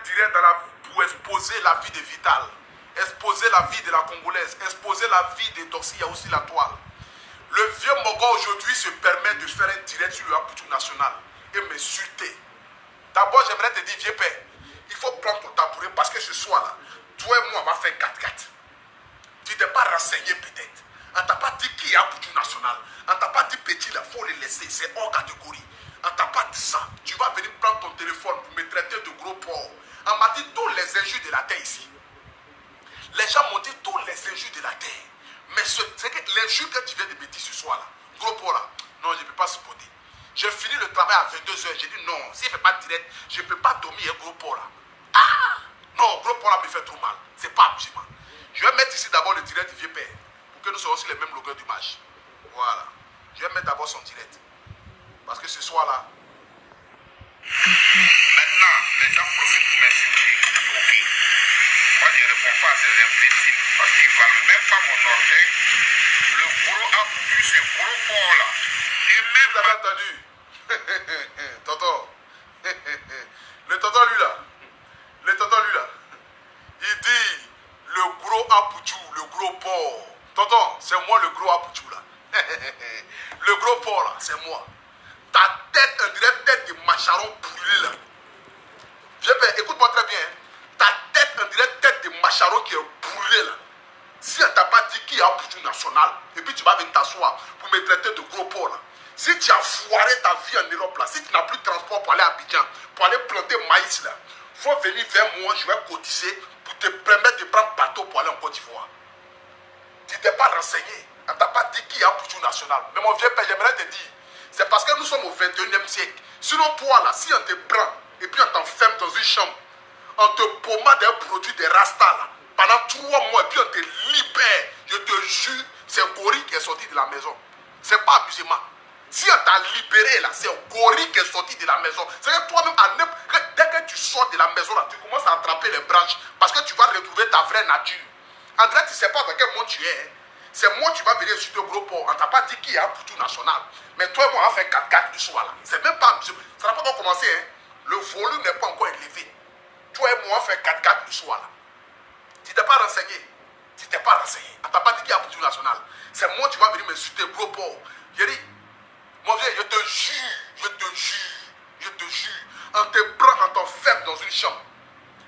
direct pour exposer la vie de Vital, exposer la vie de la Congolaise, exposer la vie de Doxy, il y a aussi la toile. Le vieux Mogo aujourd'hui se permet de faire un direct sur le Aputu national et m'insulter. D'abord, j'aimerais te dire, vieux père, il faut prendre ton tabouret parce que ce soir-là, toi et moi, on va faire 4-4. Tu t'es pas renseigné peut-être. On t'a pas dit qui est Aputu national. On t'a pas dit petit, là, il faut les laisser, c'est hors catégorie. On t'a pas dit ça. Tu vas venir prendre ton téléphone pour me traiter de gros porc. On m'a dit tous les injures de la terre ici. Les gens m'ont dit tous les injures de la terre. Mais c'est que l'injure que tu viens de me dire ce soir-là, gros porc là, non, je ne peux pas supporter. J'ai fini le travail à 22h. J'ai dit non, si je ne fais pas direct, je ne peux pas dormir, gros porc là. Ah! Non, gros porc là me fait trop mal. C'est pas amusant. Je vais mettre ici d'abord le direct du vieux père. Pour que nous soyons aussi les mêmes longueurs d'image. Voilà. Je vais mettre d'abord son direct. Parce que ce soir-là. Maintenant, les gens profitent pour m'insulter. Ok. Moi, je ne réponds pas à ces imbéciles. Parce qu'ils ne valent même pas mon orgueil. Le gros Aputu, ce gros porc là. Et même. Vous avez entendu? Tonton. Le tonton lui là. Le tonton lui là. Il dit le gros Aputu, le gros porc. Tonton, c'est moi le gros Aputu là. Le gros porc là, c'est moi. Ta tête, on dirait tête de macharon brûlé là. Viens père, écoute-moi très bien. Ta tête, on dirait tête de macharon qui est brûlée là. Si on t'a pas dit qui est Aputu national, et puis tu vas venir t'asseoir pour me traiter de gros porc là. Si tu as foiré ta vie en Europe là, si tu n'as plus de transport pour aller à Abidjan, pour aller planter maïs là, il faut venir vers moi, je vais cotiser pour te permettre de prendre bateau pour aller en Côte d'Ivoire. Tu t'es pas renseigné. On ne t'a pas dit qui est Aputu national. Mais mon vieux père, j'aimerais te dire, c'est parce que nous sommes au 21e siècle. Sinon toi là, si on te prend et puis on t'enferme dans une chambre, on te pommade un produit de Rasta là, pendant 3 mois et puis on te libère, je te jure, c'est Gorille qui est sorti de la maison. C'est pas amusement. Si on t'a libéré là, c'est Gorille qui est sorti de la maison. C'est que toi-même, dès que tu sors de la maison là, tu commences à attraper les branches parce que tu vas retrouver ta vraie nature. André, tu ne sais pas dans quel monde tu es. C'est moi qui va venir sur le gros port. On ne t'a pas dit qui est Aputu national. Mais toi et moi, on va faire 4-4 du soir là. C'est même pas amusant. Ça n'a pas encore commencé. Hein? Le volume n'est pas encore élevé. Toi et moi, on va faire 4-4 du soir là. Tu t'es pas renseigné. Tu t'es pas renseigné. On ne t'a pas dit qui est Aputu national. C'est moi qui va venir me sur le gros port. J'ai dit, mon vieux, je te jure, on te prend, on t'enferme dans une chambre.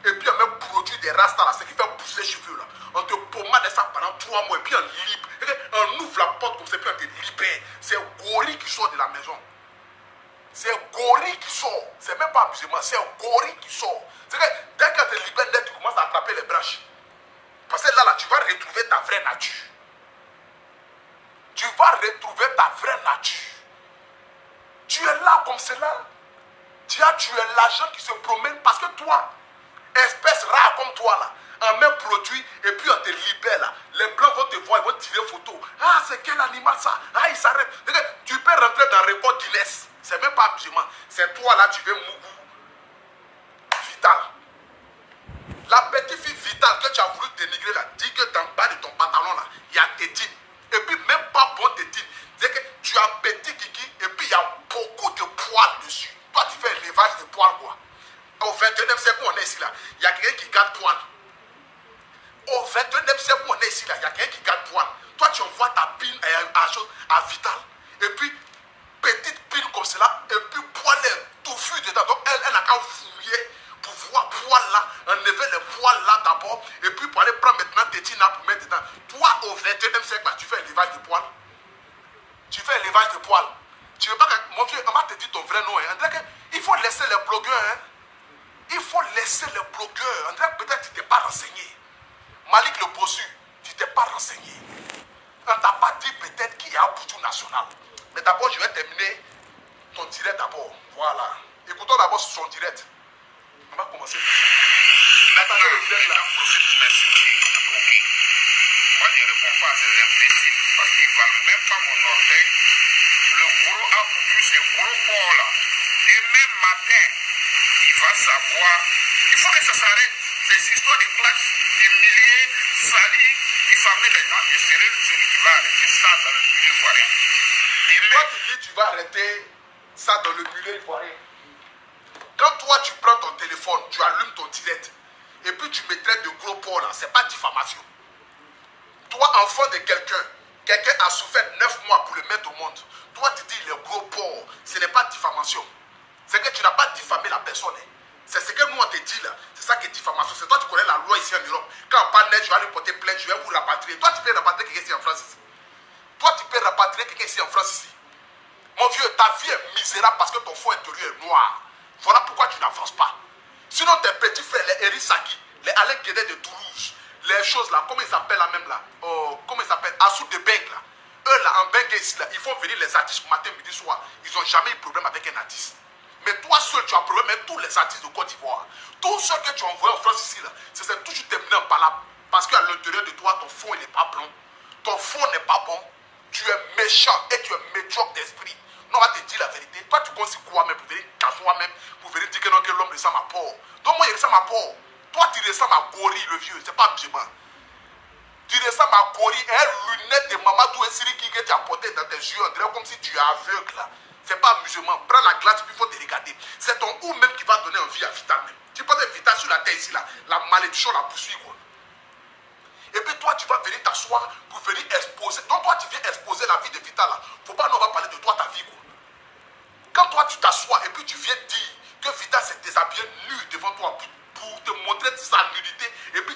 Et puis on met produit des rastas là, ce qui fait pousser les cheveux là. On te pommade ça pendant 3 mois et puis on libre. On ouvre la porte comme ça et puis on te libère. C'est Gorille qui sort de la maison. C'est Gorille qui sort. C'est même pas amusement, c'est Gorille qui sort. C'est que dès qu'on te libère, dès que tu commences à attraper les branches. Parce que là, tu vas retrouver ta vraie nature. Tu vas retrouver ta vraie nature. Tu es là comme cela. Tu es l'agent qui se promène parce que toi, espèce rare comme toi là, on met produit et puis on te libère là. Les blancs vont te voir, ils vont tirer photo. Ah, c'est quel animal ça? Ah, il s'arrête. Tu peux rentrer dans le record Guinness. C'est même pas amusement. C'est toi là, tu veux Mougou. Vital. La petite fille Vital que tu as voulu dénigrer là, dis que dans le bas de ton pantalon là, il y a tétine. Et puis même pas bon tétine. C'est que tu as petit kiki et puis il y a beaucoup de poils dessus. Toi, tu fais un élevage de poils quoi. Au 21e siècle où on est ici là, il y a quelqu'un qui garde poil. Au 21e siècle où on est ici là, il y a quelqu'un qui garde poil. Toi, tu envoies ta pine à Vital. Et puis, petite pine comme cela, et puis poil touffu dedans. Donc, elle n'a qu'à fouiller pour voir poil là, enlever les poils là d'abord, et puis pour aller prendre maintenant tétine là pour mettre dedans. Toi, au 21e siècle là, tu fais l'élevage de poils. Tu fais l'élevage de poils. Tu veux pas que, mon vieux, on va te dire ton vrai nom. Hein. Il faut laisser les blogueurs. Hein. Il faut laisser les blogueurs. André, peut-être tu ne t'es pas renseigné. Malik le bossu, tu ne t'es pas renseigné. On ne t'a pas dit peut-être qui est Aputu national. Mais d'abord, je vais terminer ton direct d'abord. Voilà. Écoutons d'abord son direct. On va commencer. Attendez le direct là. Moi, je ne réponds pas à ces imbéciles parce qu'ils ne valent même pas mon orgueil. Le gros Aputu, ce gros porc là. Demain matin, il va savoir. Il faut que ça s'arrête. Ces histoires de clash, des milliers, salis, diffamer les gens. Je serai celui qui va arrêter ça dans le milieu ivoirien. Toi, tu dis tu vas arrêter ça dans le milieu ivoirien. Quand toi tu prends ton téléphone, tu allumes ton direct, et puis tu me traites de gros porc là, c'est pas diffamation. Toi, enfant de quelqu'un, quelqu'un a souffert 9 mois pour le mettre au monde. Toi, tu dis le gros porc, ce n'est pas diffamation. C'est que tu n'as pas diffamé la personne. Hein. C'est ce que nous on te dit là. C'est ça qui est diffamation. C'est toi qui connais la loi ici en Europe. Quand on parle net, je vais aller porter plainte, je vais vous rapatrier. Toi, tu peux rapatrier quelqu'un ici en France ici. Toi, tu peux rapatrier quelqu'un ici en France ici. Mon vieux, ta vie est misérable parce que ton fond intérieur est noir. Voilà pourquoi tu n'avances pas. Sinon, tes petits frères, les Eri Saki, les Alain Guédet de Toulouse, les choses là, comment ils s'appellent là même là, comment ils s'appellent, Assou de Beng là. Eux là, en Beng ici là, ils font venir les artistes matin, midi, soir. Ils n'ont jamais eu de problème avec un artiste. Mais toi seul, tu as un problème avec tous les artistes de Côte d'Ivoire. Tous ceux que tu as envoyés en France ici là, c'est toujours terminé par là. Parce qu'à l'intérieur de toi, ton fond il n'est pas blanc. Ton fond n'est pas bon. Tu es méchant et tu es médiocre d'esprit. Non, on va te dire la vérité. Toi, tu penses quoi même pour venir casser toi-même, pour venir dire que non, que l'homme ressemble à porc. Donc moi, il ressemble à porc. Toi, tu ressembles à gorille, le vieux. C'est pas musulman. Tu ressembles à gorille. Un lunette de Mamadou et Siriki que tu as porté dans tes yeux. On dirait comme si tu es aveugle là. C'est pas musulman. Prends la glace puis il faut te regarder. C'est ton ou même qui va donner envie à Vital même. Tu penses que Vital sur la tête ici là, la malédiction la poursuit quoi. Et puis toi, tu vas venir t'asseoir pour venir exposer. Donc toi, tu viens exposer la vie de Vital là. Faut pas nous va parler de toi, ta vie quoi. Quand toi, tu t'assois et puis tu viens dire que Vital s'est déshabillé nu devant toi pour te montrer sa nudité. Et puis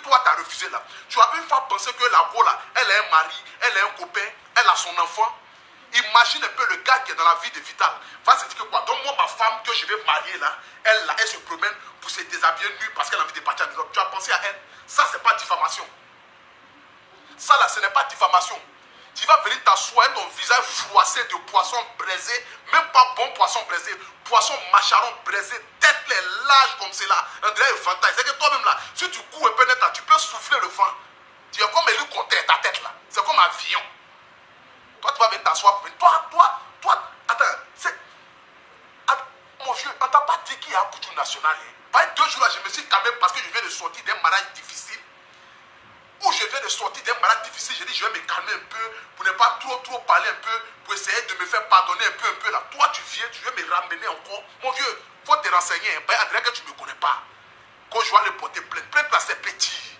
toi, tu as refusé là. Tu as une fois pensé que la go là, elle a un mari, elle a un copain, elle a son enfant. Imagine un peu le gars qui est dans la vie de Vital. Va se dire que quoi? Donc moi, ma femme que je vais marier là, elle se promène pour se déshabiller nue parce qu'elle a envie de partir en Europe. Tu as pensé à elle? Ça, c'est pas diffamation. Ça là, ce n'est pas diffamation. Tu vas venir t'asseoir ton visage froissé de poisson braisé, même pas bon poisson braisé, poisson macharon braisé, tête les larges comme cela, on dirait un fantasme. C'est que toi-même là, si tu cours un peu net là, tu peux souffler le vent. Tu es comme Élie Conter, ta tête là. C'est comme un avion. Toi, tu vas venir t'asseoir pour venir. Toi, attends, c'est. Mon vieux, on t'a pas dit qu'il y a un couture national. Hein. Pas 2 jours là, je me suis calmé parce que je viens de sortir d'un mariage difficile. Où je viens de sortir d'un malade difficile, je dis je vais me calmer un peu pour ne pas trop parler un peu, pour essayer de me faire pardonner un peu là. Toi tu viens, tu veux me ramener encore. Mon vieux, faut te renseigner, ben, on dirait que tu ne me connais pas. Quand je vais aller porter plainte, plainte là c'est petit.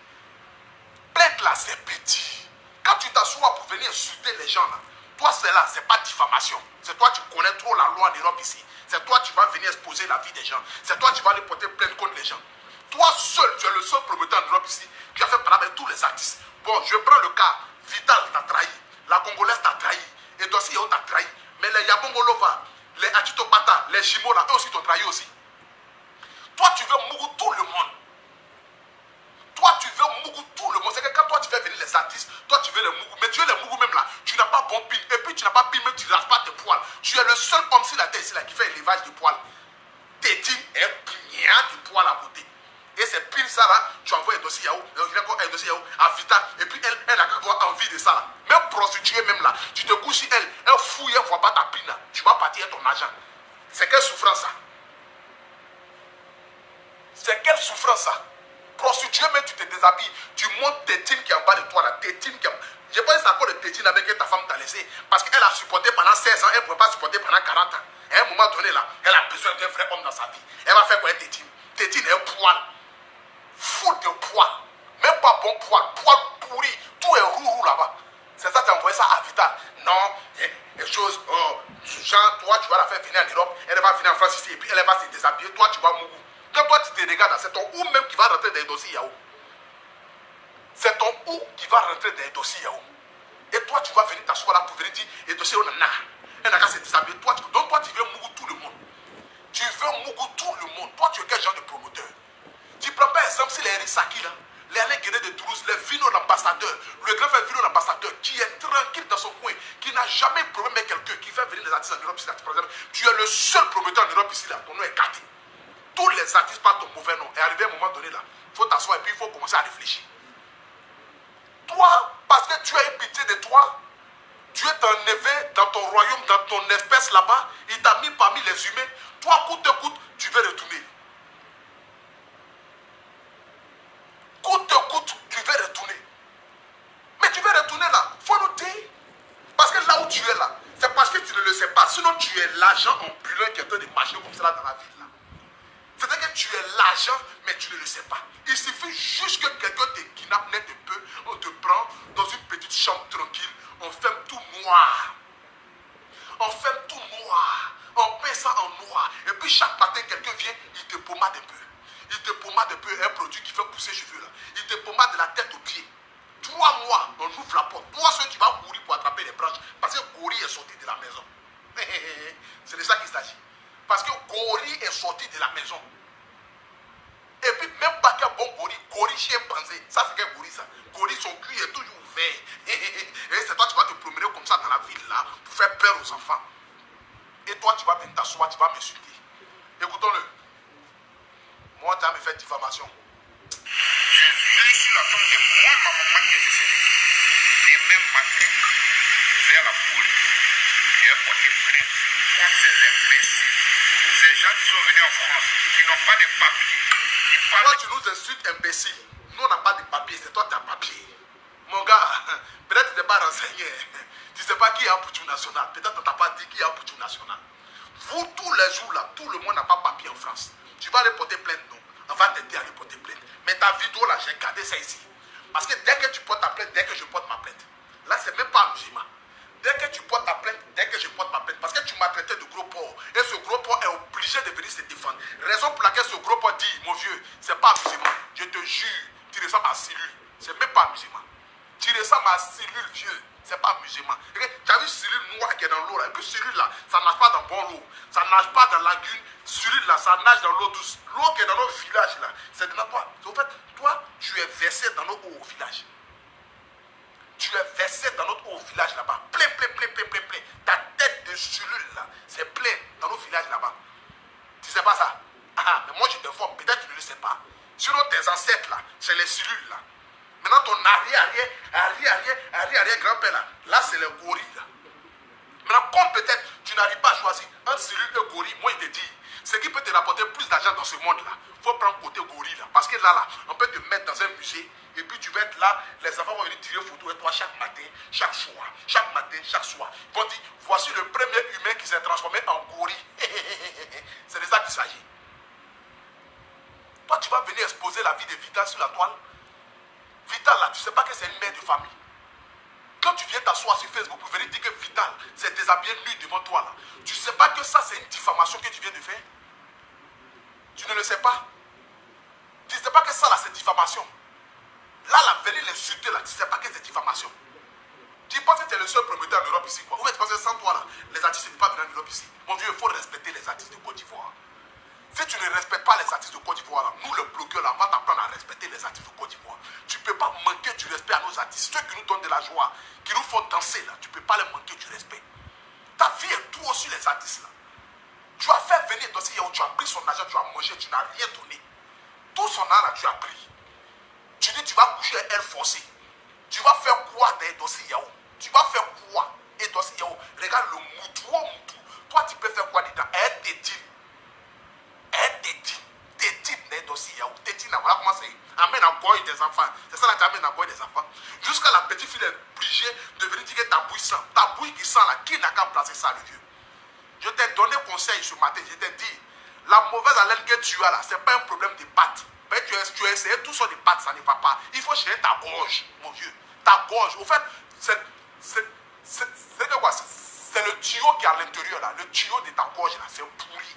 Plainte là c'est petit. Quand tu t'assois pour venir insulter les gens là, toi c'est là, c'est pas diffamation. C'est toi tu connais trop la loi en Europe ici. C'est toi tu vas venir exposer la vie des gens. C'est toi tu vas aller porter plainte contre les gens. Toi seul, tu es le seul promoteur en Europe ici qui a fait parler avec tous les artistes. Bon, je prends le cas. Vital t'a trahi. La Congolaise t'a trahi. Et Dossi Yao t'a trahi. Mais les Yabongolova, les Atitopata, les Jimo là, eux aussi t'ont trahi aussi. Toi, tu veux Mougou tout le monde. Toi, tu veux Mougou tout le monde. C'est que quand toi, tu fais venir les artistes, toi, tu veux les Mougou. Mais tu veux les Mougou même là. Tu n'as pas bon pile. Et puis, tu n'as pas pile, même tu ne rases pas tes poils. Tu es le seul homme sur la terre ici là qui fait élevage de poils. Tétine est bien du poil à côté. Et c'est pile ça là, tu envoies un dossier à Vital. Et puis elle a envie de ça là. Même prostituée même là, tu te couches sur elle fouille, elle ne voit pas ta pine là. Tu vas partir ton argent. C'est quelle souffrance ça? C'est quelle souffrance ça? Prostituée même tu te déshabilles, tu montes tes tines qui est en bas de toi là, tes tines qui est... Je pense que c'est encore le tétine avec que ta femme t'a laissé. Parce qu'elle a supporté pendant 16 ans, elle ne pouvait pas supporter pendant 40 ans. À un moment donné là, elle a besoin d'un vrai homme dans sa vie. Elle va faire quoi tétine? Tétine est un poil. Fou de poil, même pas bon poil, poil pourri, tout est roux là-bas. C'est ça, tu as envoyé ça à Vital. Non, les choses, genre, toi, tu vas la faire venir en Europe, elle va venir en France ici, et puis elle va se déshabiller, toi, tu vas mourir. Quand toi, tu te regardes, c'est ton ou même qui va rentrer dans les dossiers Yahoo. C'est ton ou qui va rentrer dans les dossiers Yahoo. Et toi, tu vas venir t'asseoir là pour venir dire, les dossiers, on en a. Elle n'a qu'à se déshabiller. Donc, toi, tu veux mourir tout le monde. Tu veux mourir tout le monde. Toi, tu es quel genre de promoteur? Tu ne prends pas exemple si les Eri Saki là, les Alain Guédet de Toulouse, les Vino l'ambassadeur, le grand frère Vino l'ambassadeur, qui est tranquille dans son coin, qui n'a jamais de problème avec quelqu'un, qui fait venir les artistes en Europe ici, par exemple, tu es le seul promoteur en Europe ici là, ton nom est gâté. Tous les artistes parlent ton mauvais nom. Et arrivé à un moment donné là, il faut t'asseoir et puis il faut commencer à réfléchir. Toi, parce que tu as eu pitié de toi, Dieu t'a enlevé dans ton royaume, dans ton espèce là-bas, il t'a mis parmi les humains, toi, coûte que coûte, tu veux retourner. Coûte que coûte, tu veux retourner. Mais tu veux retourner là, il faut nous dire. Parce que là où tu es là, c'est parce que tu ne le sais pas. Sinon, tu es l'agent ambulant qui est en train de marcher comme ça dans la ville là. l'argent, mais tu ne le sais pas. Il suffit juste que quelqu'un te kidnappe net un peu, on te prend dans une petite chambre tranquille, on ferme tout noir. On ferme tout noir. On paie ça en noir. Et puis chaque matin, quelqu'un vient, il te pommade un peu. Il te pommade un peu, un produit qui fait pousser les cheveux là. Il te pommade de la tête aux pieds. 3 mois, on ouvre la porte. Toi, seul, tu vas courir pour attraper les branches. Parce que Gori est sorti de la maison. C'est de ça qu'il s'agit. Parce que Gori est sorti de la maison. Et puis, même pas qu'un bon Gori, Gori chien pensé. Ça, c'est qu'un Gori, ça. Gori, son cul est toujours ouvert. Et c'est toi, tu vas te promener comme ça dans la ville, là, pour faire peur aux enfants. Et toi, tu vas venir t'asseoir, tu vas m'insulter. Écoutons-le. Moi, tu vas me faire diffamation. Je vais sur la tombe de moi, ma maman qui est décédée. Et même matin, je vais à la police. J'ai porté plainte contre ces imbéciles. Ces gens qui sont venus en France, qui n'ont pas de papiers. Toi, tu nous insultes, imbécile. Nous, on n'a pas de papiers, c'est toi qui as papier. Mon gars, peut-être tu n'es pas renseigné. Tu ne sais pas qui est Apuchou National. Peut-être on t'a pas dit qui est Apuchou National. Vous, tous les jours, là, tout le monde n'a pas papier en France. Tu vas aller porter plainte, non? On va t'aider à aller porter plainte. Mais ta vidéo, là, j'ai gardé ça ici. Parce que dès que tu portes ta plainte, dès que je porte ma plainte, là, c'est même pas un musulman. Dès que tu portes ta plainte, dès que je porte ma plainte, parce que tu m'as traité de gros porc, et ce gros porc est obligé de venir se défendre. Raison pour laquelle ce gros porc dit, mon vieux, c'est pas un musulman. Je te jure, tu ressembles à Cellule. C'est même pas un musulman. Tu ressembles à Cellule, vieux. C'est pas un musulman. Tu as vu Cellule noir qui est dans l'eau là. Et puis Cellule là, ça nage pas dans bon l'eau. Ça nage pas dans la lagune. Cellule là, ça nage dans l'eau douce. L'eau qui est dans nos villages là, c'est de notre part. En fait, toi, tu es versé dans nos hauts villages. Tu es versé dans notre haut village là-bas. Plein. Ta tête de cellule là, c'est plein dans nos villages là-bas. Tu sais pas ça? Ah, mais moi je t'informe, peut-être que tu ne le sais pas. Sinon tes ancêtres là, c'est les cellules là. Maintenant ton arrière grand-père là c'est le gorille là. Maintenant comme peut-être tu n'arrives pas à choisir entre cellule et gorille, moi je te dis, ce qui peut te rapporter plus d'argent dans ce monde là, il faut prendre côté gorille là. Parce que là, on peut te mettre dans un musée et puis tu vas être là, les enfants vont venir tirer photo et toi chaque matin, chaque soir. Ils vont dire, voici le premier humain qui s'est transformé en gorille. C'est de ça qu'il s'agit. Toi tu vas venir exposer la vie de Vital sur la toile. Vital là, tu ne sais pas que c'est une mère de famille. Quand tu viens t'asseoir sur Facebook pour venir dire que Vital s'est déshabillé nu devant toi là, tu ne sais pas que ça c'est une diffamation que tu viens de faire? Tu ne le sais pas? Tu ne sais pas que ça là c'est diffamation? Là, venir l'insulter là, tu ne sais pas que c'est diffamation. Tu penses que tu es le seul promoteur en Europe ici quoi? Ou bien tu penses que sans toi là, les artistes ne peuvent pas venir en Europe ici? Mon vieux, il faut respecter les artistes de Côte d'Ivoire. Si tu ne respectes pas les artistes de Côte d'Ivoire, là, nous le bloqueurs là, on va t'apprendre à respecter les artistes de Côte d'Ivoire. Tu ne peux pas manquer du respect à nos artistes. Ceux qui nous donnent de la joie, qui nous font danser là, tu ne peux pas les manquer du respect. Ta vie est tout aussi les artistes là. Tu as fait venir Dossi Yao, tu as pris son argent, tu as mangé, tu n'as rien donné. Tout son argent là, tu as pris. Tu dis tu vas coucher à elle forcée. Tu vas faire quoi de Dossi Yao? Tu vas faire quoi? Et Dossi Yao, regarde le moutou. Toi tu peux faire quoi dedans? Elle te dit. Voilà comment c'est. Amène à boire des enfants. C'est ça là, tu amènes à boire des enfants. Jusqu'à la petite fille est obligée de venir dire que ta bouille sent. Ta bouille qui sent là, qui n'a qu'à placer ça, le vieux? Je t'ai donné conseil ce matin. Je t'ai dit, la mauvaise haleine que tu as là, ce n'est pas un problème de pattes. Tu as essayé tout sur des pattes, ça ne va pas. Il faut chercher ta gorge, mon vieux. Ta gorge. Au fait, c'est le tuyau qui est à l'intérieur là. Le tuyau de ta gorge là, c'est pourri.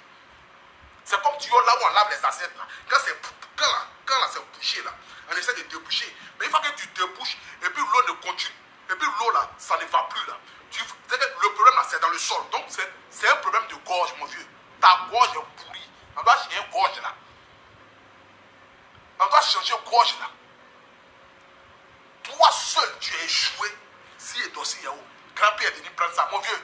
C'est comme tuyau là où on lave les assiettes là. Quand là c'est bouché là, on essaie de déboucher. Mais une fois que tu débouches, et puis l'eau ne continue, et puis l'eau là, ça ne va plus là. Le problème là, c'est dans le sol. Donc c'est un problème de gorge, mon vieux. Ta gorge est pourrie. On doit changer gorge là. On doit changer gorge là. Toi seul, tu as échoué. Si et Dossi Yao, grand-père est venu prendre ça. Mon vieux,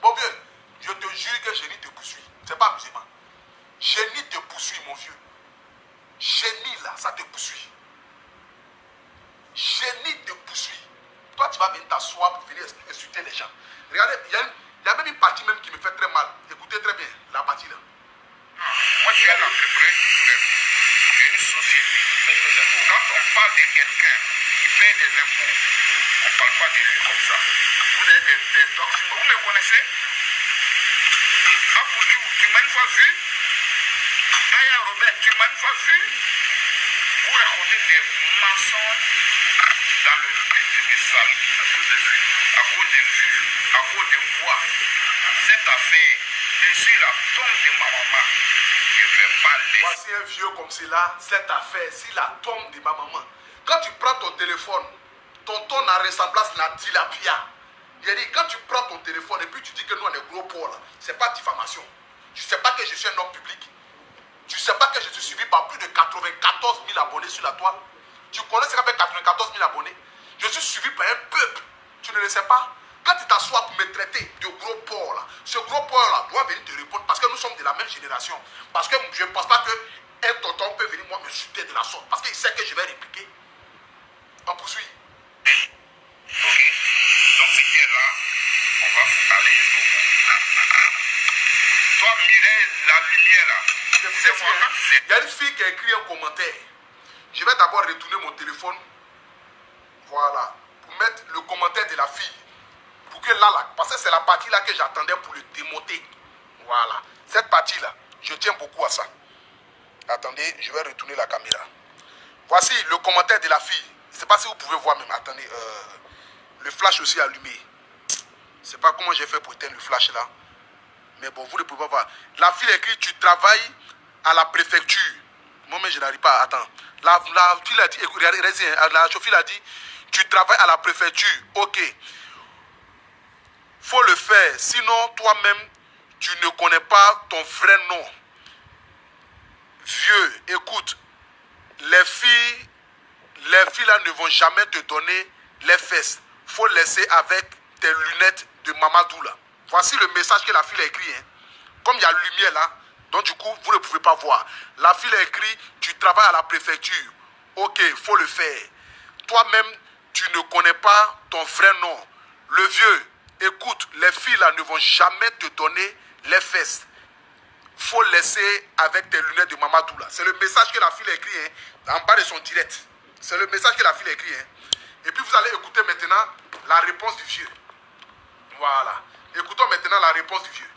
mon vieux, je te jure que Génie te poursuit. C'est pas musulman. Génie te poursuit, mon vieux. Génie là, ça te poursuit. Génie te poursuit. Toi, tu vas venir t'asseoir pour venir insulter les gens. Regardez, il y a même une partie même qui me fait très mal. Écoutez très bien, la partie là. Moi, je suis un entrepreneur d'une société. Quand on parle de quelqu'un qui paie des impôts, on ne parle pas de lui comme ça. Vous avez des documents. Vous me connaissez? Apuchou, tu m'as une fois vu? Aya Robert, tu m'as une fois vu vous raconter des mensonges dans le but de me salir à cause de vues, à cause de vues, à cause de quoi cette affaire est sur la tombe de ma maman. Je ne vais pas laisser. Voici un vieux comme cela, cette affaire, c'est la tombe de ma maman. Quand tu prends ton téléphone, ton ton en ressemblance la tilapia. Il a dit, quand tu prends ton téléphone et puis tu dis que nous on est gros pauvres, ce n'est pas diffamation. Tu ne sais pas que je suis un homme public. Tu ne sais pas que je suis suivi par plus de 94 000 abonnés sur la toile. Tu connais ce qu'appelle 94 000 abonnés? Je suis suivi par un peuple. Tu ne le sais pas? Quand tu t'assois pour me traiter de gros porc là, ce gros porc là doit venir te répondre parce que nous sommes de la même génération. Parce que je ne pense pas qu'un tonton peut venir moi me chuter de la sorte. Parce qu'il sait que je vais répliquer. On poursuit. Ok. Donc ce qui est là, on va aller jusqu'au bout. Toi, Mireille, la lumière là. Il y a une fille qui a écrit un commentaire. Je vais d'abord retourner mon téléphone. Voilà. Pour mettre le commentaire de la fille. Pour que là, parce que c'est la partie là que j'attendais pour le démonter. Voilà. Cette partie là, je tiens beaucoup à ça. Attendez, je vais retourner la caméra. Voici le commentaire de la fille. Je ne sais pas si vous pouvez voir même. Attendez, le flash aussi allumé. Je ne sais pas comment j'ai fait pour éteindre le flash là. Mais bon, vous ne pouvez pas voir. La fille écrit, tu travailles à la préfecture. Moi, mais je n'arrive pas. Attends. La fille a dit, la chauffeur a dit, tu travailles à la préfecture. Ok. Faut le faire. Sinon, toi-même, tu ne connais pas ton vrai nom. Vieux, écoute. Les filles là ne vont jamais te donner les fesses. Faut laisser avec tes lunettes de Mamadou là. Voici le message que la fille a écrit. Hein. Comme il y a lumière là, donc du coup, vous ne pouvez pas voir. La fille a écrit, tu travailles à la préfecture. Ok, il faut le faire. Toi-même, tu ne connais pas ton vrai nom. Le vieux, écoute, les filles là ne vont jamais te donner les fesses. Faut laisser avec tes lunettes de Mamadou là. C'est le message que la fille a écrit hein, en bas de son direct. C'est le message que la fille a écrit. Hein. Et puis vous allez écouter maintenant la réponse du vieux. Voilà. Écoutons maintenant la réponse du vieux.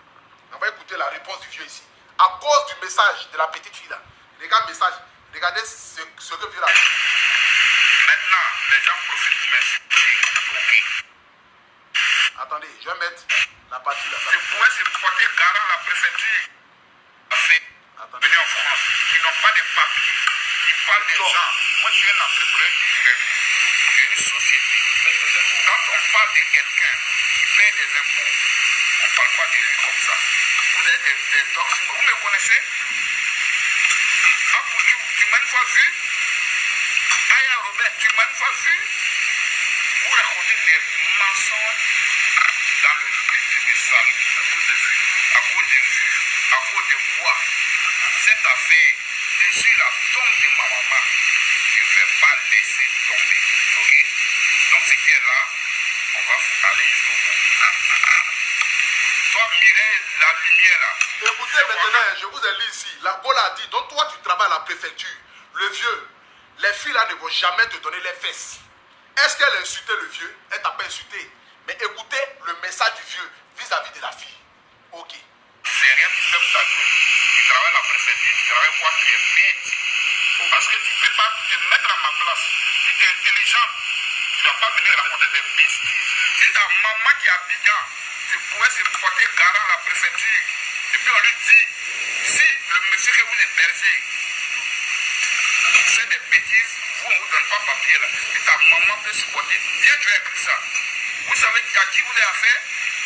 On va écouter la réponse du vieux ici. À cause du message de la petite fille là. Regarde le message. Regardez ce que vieux là. Maintenant, les gens profitent de m'insulter. Ok. Attendez, je vais mettre la partie là. Je pourrais se porter garant à la préfecture. Venez en France. Ils n'ont pas de papiers. Ils parlent des gens. Moi, je suis un entrepreneur direct. J'ai une société. Quand on parle de quelqu'un qui paye des impôts, on ne parle pas de lui comme ça. Vous êtes des toxiques. Vous me connaissez? Apouchou, tu m'as une fois vu? Aya Robert, tu m'as une fois vu? Vous racontez des mensonges dans le but de me salir à cause de vues, à cause de vues, à cause de quoi cette affaire est sur la tombe de ma maman. Je ne vais pas laisser tomber. Ok? Donc ce qui est là, on va aller jusqu'au bout. Toi, Mireille, la lumière là. Écoutez maintenant, je vous ai lu ici. La Bola a dit, donc toi tu travailles à la préfecture. Le vieux, les filles là ne vont jamais te donner les fesses. Est-ce qu'elle a insulté le vieux? Elle t'a pas insulté. Mais écoutez le message du vieux vis-à-vis de la fille. Ok. C'est rien de simple à jouer. Tu travailles à la préfecture, tu travailles quoi? Tu es bête. Parce que tu ne peux pas te mettre à ma place. Si tu es intelligent, tu ne vas pas venir raconter des bêtises. Si ta maman qui est à Abidjan, tu pourrais se porter garant à la préfecture. Et puis on lui dit, si le monsieur que vous hébergez fait des bêtises, vous ne vous donnez pas papier là. Et ta maman peut se porter. Viens, tu as écrit ça. Vous savez à qui vous avez affaire?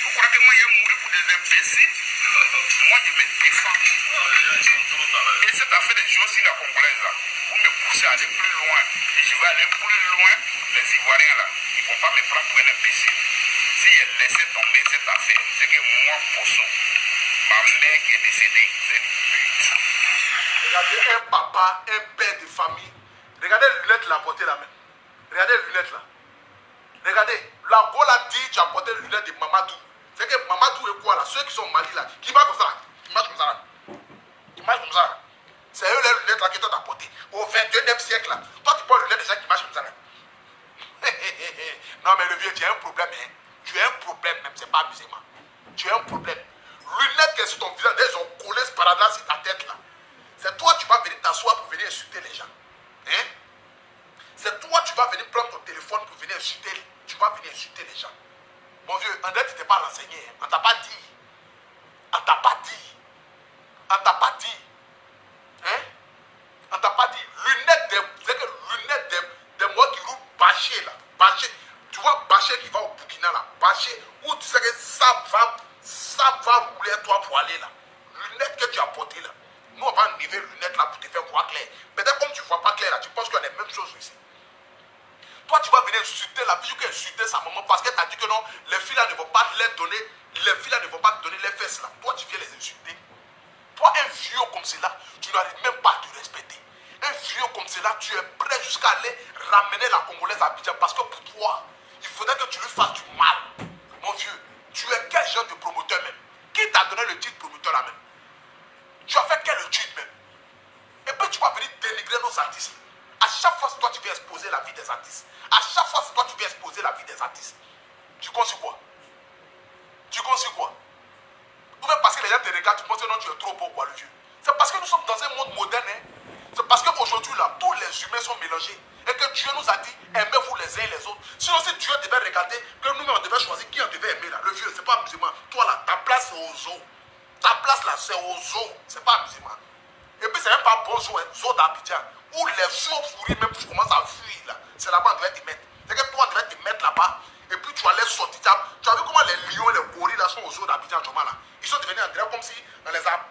Vous croyez que moi, je vais mourir pour des imbéciles? Moi, je me défends. Et cette affaire des choses sur la Congolaise là, vous me poussez à aller plus loin. Et je vais aller plus loin. Les Ivoiriens là, ils ne vont pas me prendre pour un imbécile. Si j'ai laissé tomber cette affaire, c'est que moi, Posso, ma mère qui est décédée, c'est une pute. Regardez un papa, un père de famille. Regardez les lunettes là portées là même. Regardez les lunettes là. Regardez, la Bola dit tu as porté les lunettes de Mamadou. C'est que Mamadou est quoi là? Ceux qui sont au Mali là, qui marchent comme ça là. Qui marchent comme ça là. Qui marchent comme ça là. C'est eux les lunettes là que toi t'as portées. Au 21e siècle là. Toi tu portes les lunettes des gens qui marchent comme ça là. Non mais le vieux, tu as un problème hein. Tu as un problème même, c'est pas amusement. Tu as un problème. Lunettes qui sont sur ton visage, elles ont collé ce paradis sur ta tête là. C'est toi les gens. Hein? C'est toi, tu vas venir prendre ton téléphone pour venir insulter. Tu vas venir insulter les gens. Mon vieux, André, tu t'es pas renseigné. Hein? On t'a pas dit. On t'a pas dit. On t'a pas dit. Hein? On t'a pas dit. Lunettes des moi qui roulent Bâché là. Bâché. Tu vois Bâché qui va au Burkina là. Bâché. Où tu sais que ça va rouler toi pour aller là. Lunettes que tu as portées là. Nous on va enlever lunettes là pour te faire voir clair. Peut-être comme tu ne vois pas clair là, tu penses qu'il y a les mêmes choses ici. Toi tu vas venir insulter la fille qui a insulté sa maman parce qu'elle t'a dit que non, les filles là ne vont pas les donner, les filles là ne vont pas te donner les fesses là. Toi tu viens les insulter. Toi un vieux comme cela, tu n'arrives même pas à te respecter. Un vieux comme cela, tu es prêt jusqu'à aller ramener la Congolaise à Abidjan parce que pour toi, il faudrait que tu lui fasses du mal. Mon vieux, tu es quel genre de promoteur même? Qui t'a donné le titre promoteur là même? Tu as fait quel titre même? Et puis tu vas venir dénigrer nos artistes. À chaque fois, c'est toi qui viens exposer la vie des artistes. À chaque fois, c'est toi qui viens exposer la vie des artistes. Tu comptes sur quoi? Tu comptes sur quoi? Ou même parce que les gens te regardent, tu penses que non, tu es trop beau, quoi, le vieux. C'est parce que nous sommes dans un monde moderne. Hein? C'est parce qu'aujourd'hui, là, tous les humains sont mélangés. Et que Dieu nous a dit, aimez-vous les uns et les autres. Sinon, si Dieu devait regarder, que nous-mêmes, on devait choisir qui on devait aimer, là. Le vieux, c'est pas musulman. Toi, là, ta place, c'est aux zoo. Ta place, là, c'est aux zoo. C'est pas musulman. Et puis, c'est même pas bon zoo, hein, zoo d'Abidjan. Où les zoos pourris, même, tu commences à fuir, là. C'est là-bas, on devait te mettre. C'est que toi, on devait te mettre là-bas. Et puis, tu allais sortir. Tu as vu comment les lions et les gorilles, là, sont aux zoo d'Abidjan, là. Ils sont devenus en direct comme si, dans les arbres,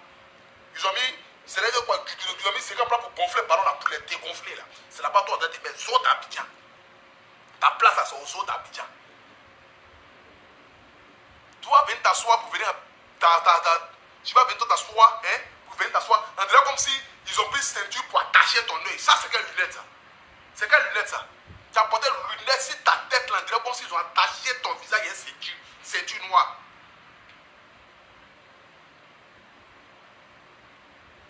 ils ont mis. C'est là quoi, tu as mis 50 plats pour gonfler le ballon là, pour les dégonfler là. C'est là-bas toi, on doit te mettre zoo d'Abidjan. Ta place là, c'est au zoo d'Abidjan. Tu vas venir t'asseoir pour venir. Tu vas venir t'asseoir, hein, pour venir t'asseoir. On dirait comme si ils ont pris ceinture pour attacher ton œil. Ça, c'est quelle lunette ça? C'est quelle lunette ça? Tu as porté une lunette sur ta tête là, on dirait comme s'ils ont attaché ton visage et une ceinture noire.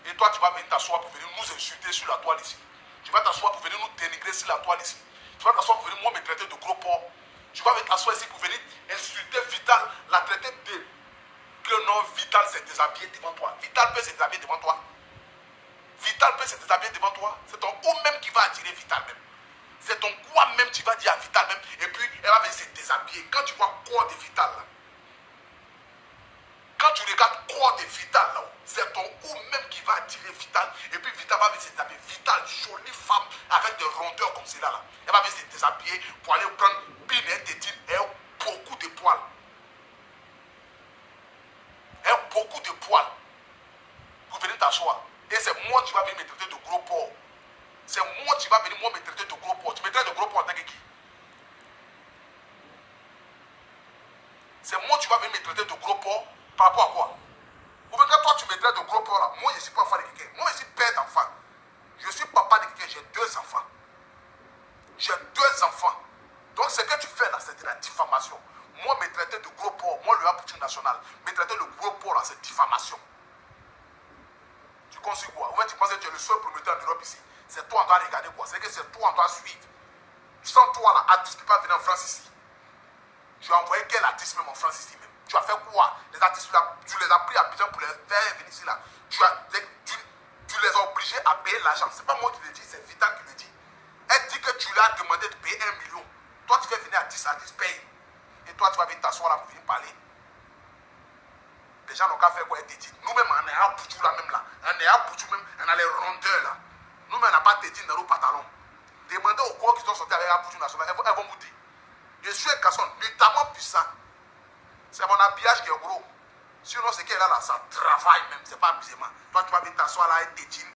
Et toi, tu vas venir t'asseoir pour venir nous insulter sur la toile ici. Tu vas t'asseoir pour venir nous dénigrer sur la toile ici. Tu vas t'asseoir pour venir moi me traiter de gros porc. Tu vas venir t'asseoir ici pour venir insulter Vital, la traiter de... Que non, Vital s'est déshabillé devant toi. Vital peut se déshabiller devant toi. Vital peut se déshabiller devant toi. C'est ton haut même qui va attirer Vital même. C'est ton quoi même qui va dire à Vital même. Et puis, elle va venir se déshabiller. Quand tu vois le corps de Vital là, quand tu regardes le corps de Vital là, c'est ton ou même qui va attirer Vital. Et puis Vital va venir se déshabiller. Vital, jolie femme avec des rondeurs comme celle-là. Là. Elle va venir se déshabiller pour aller prendre pile et tétine et beaucoup de poils. Et beaucoup de poils. Pour venir t'asseoir. Et c'est moi qui va venir me traiter de gros porc. C'est moi qui va venir me traiter de gros porc. Tu me traites de gros porc en tant que qui? C'est moi qui va venir me traiter de gros porc. Par rapport à quoi? Ou bien quand toi tu me traites de gros porc là, moi je ne suis pas enfant de quelqu'un. Moi je suis père d'enfant. Je suis papa de quelqu'un, j'ai 2 enfants. J'ai 2 enfants. Donc ce que tu fais là, c'est de la diffamation. Moi me traiter de gros porc, moi le Aputu national, me traiter de gros porc là, c'est diffamation. Tu conçois quoi? Ou bien tu penses que tu es le seul promoteur en Europe ici. C'est toi on doit regarder quoi? C'est que c'est toi on doit suivre. Sans toi là, artiste qui ne peut pas venir en France ici. Tu as envoyé quel artiste même en France ici même? Tu as fait quoi? Les artistes là, tu les as pris à Abidjan pour les faire venir ici là. Tu les as obligés à payer l'argent. C'est pas moi qui le dis, c'est Vital qui le dit. Elle dit que tu lui as demandé de payer 1 million. Toi tu fais venir artiste paye. Et toi tu vas venir t'asseoir là pour venir parler. Les gens n'ont qu'à faire quoi? Elle te dit. Nous-mêmes on est à Boutou là même là. On est à Boutou même, on a les rondeurs là. Nous-mêmes on n'a pas te dit dans nos pantalons. Demandez aux corps qui sont sortis avec Aputu national, elles vont vous dire. Je suis un garçon notamment puissant. C'est mon habillage qui est gros. Sinon, ce qu'elle a là, ça travaille même. C'est pas amusement. Toi, tu vas venir t'asseoir là et t'étines.